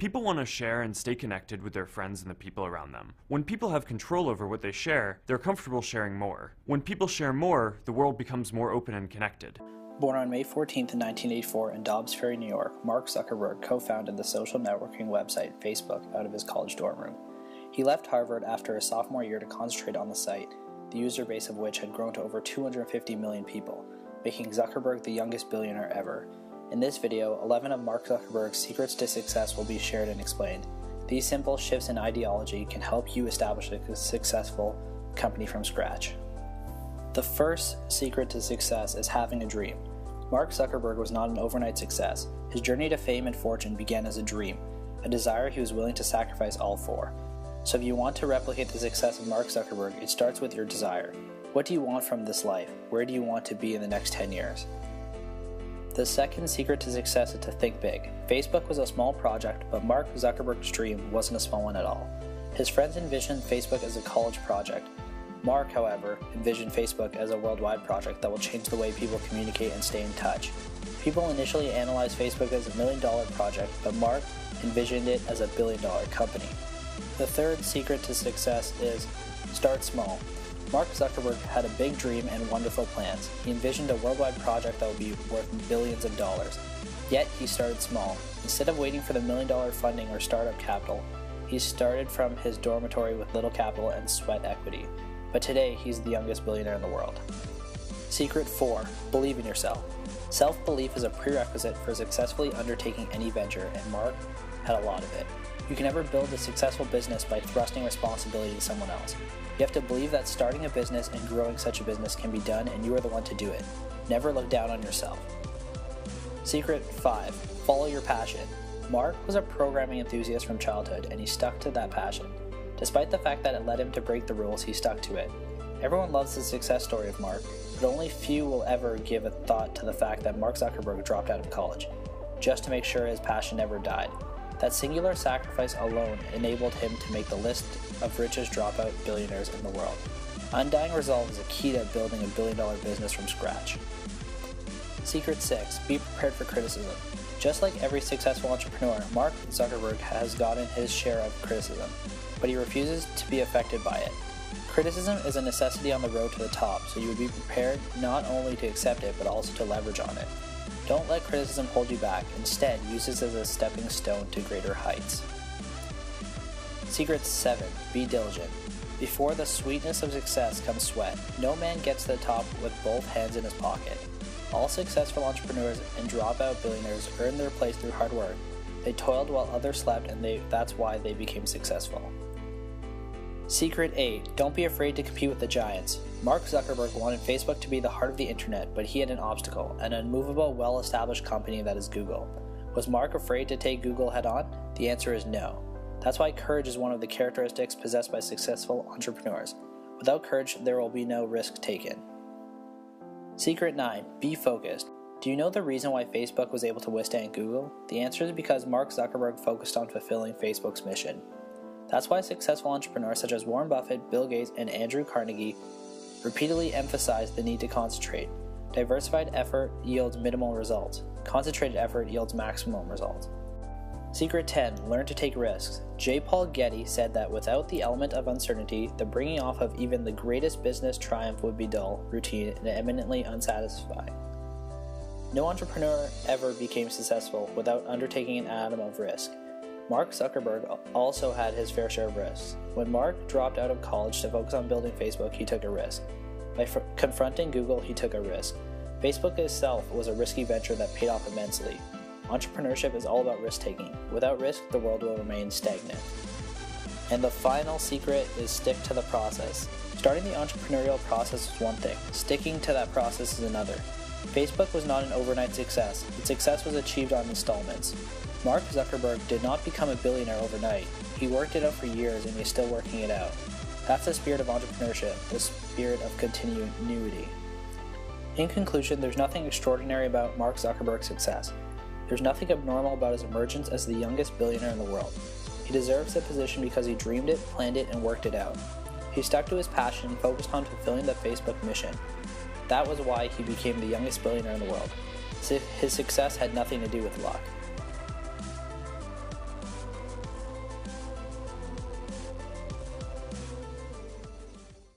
People want to share and stay connected with their friends and the people around them. When people have control over what they share, they're comfortable sharing more. When people share more, the world becomes more open and connected. Born on May 14, 1984 in Dobbs Ferry, New York, Mark Zuckerberg co-founded the social networking website Facebook out of his college dorm room. He left Harvard after his sophomore year to concentrate on the site, the user base of which had grown to over 250 million people, making Zuckerberg the youngest billionaire ever. In this video, 11 of Mark Zuckerberg's secrets to success will be shared and explained. These simple shifts in ideology can help you establish a successful company from scratch. The first secret to success is having a dream. Mark Zuckerberg was not an overnight success. His journey to fame and fortune began as a dream, a desire he was willing to sacrifice all for. So if you want to replicate the success of Mark Zuckerberg, it starts with your desire. What do you want from this life? Where do you want to be in the next 10 years? The second secret to success is to think big. Facebook was a small project, but Mark Zuckerberg's dream wasn't a small one at all. His friends envisioned Facebook as a college project. Mark, however, envisioned Facebook as a worldwide project that will change the way people communicate and stay in touch. People initially analyzed Facebook as a $1 million project, but Mark envisioned it as a $1 billion company. The third secret to success is start small. Mark Zuckerberg had a big dream and wonderful plans. He envisioned a worldwide project that would be worth billions of dollars. Yet he started small. Instead of waiting for the $1 million funding or startup capital, he started from his dormitory with little capital and sweat equity. But today, he's the youngest billionaire in the world. Secret 4. Believe in yourself. Self-belief is a prerequisite for successfully undertaking any venture, and Mark had a lot of it. You can never build a successful business by thrusting responsibility to someone else. You have to believe that starting a business and growing such a business can be done and you are the one to do it. Never look down on yourself. Secret 5. Follow your passion. Mark was a programming enthusiast from childhood and he stuck to that passion. Despite the fact that it led him to break the rules, he stuck to it. Everyone loves the success story of Mark, but only few will ever give a thought to the fact that Mark Zuckerberg dropped out of college, just to make sure his passion never died. That singular sacrifice alone enabled him to make the list of richest dropout billionaires in the world. Undying resolve is a key to building a billion-dollar business from scratch. Secret 6. Be prepared for criticism. Just like every successful entrepreneur, Mark Zuckerberg has gotten his share of criticism, but he refuses to be affected by it. Criticism is a necessity on the road to the top, so you would be prepared not only to accept it, but also to leverage on it. Don't let criticism hold you back. Instead, use this as a stepping stone to greater heights. Secret 7. Be diligent. Before the sweetness of success comes sweat. No man gets to the top with both hands in his pocket. All successful entrepreneurs and dropout billionaires earned their place through hard work. They toiled while others slept, and that's why they became successful. Secret 8. Don't be afraid to compete with the giants. Mark Zuckerberg wanted Facebook to be the heart of the internet, but he had an obstacle, an unmovable, well-established company that is Google. Was Mark afraid to take Google head-on? The answer is no. That's why courage is one of the characteristics possessed by successful entrepreneurs. Without courage, there will be no risk taken. Secret 9. Be focused. Do you know the reason why Facebook was able to withstand Google? The answer is because Mark Zuckerberg focused on fulfilling Facebook's mission. That's why successful entrepreneurs such as Warren Buffett, Bill Gates, and Andrew Carnegie repeatedly emphasize the need to concentrate. Diversified effort yields minimal results. Concentrated effort yields maximum results. Secret 10. Learn to take risks. J. Paul Getty said that without the element of uncertainty, the bringing off of even the greatest business triumph would be dull, routine, and eminently unsatisfying. No entrepreneur ever became successful without undertaking an atom of risk. Mark Zuckerberg also had his fair share of risks. When Mark dropped out of college to focus on building Facebook, he took a risk. By confronting Google, he took a risk. Facebook itself was a risky venture that paid off immensely. Entrepreneurship is all about risk-taking. Without risk, the world will remain stagnant. And the final secret is stick to the process. Starting the entrepreneurial process is one thing. Sticking to that process is another. Facebook was not an overnight success. Its success was achieved on installments. Mark Zuckerberg did not become a billionaire overnight. He worked it out for years and he's still working it out. That's the spirit of entrepreneurship, the spirit of continuity. In conclusion, there's nothing extraordinary about Mark Zuckerberg's success. There's nothing abnormal about his emergence as the youngest billionaire in the world. He deserves the position because he dreamed it, planned it, and worked it out. He stuck to his passion and focused on fulfilling the Facebook mission. That was why he became the youngest billionaire in the world. His success had nothing to do with luck.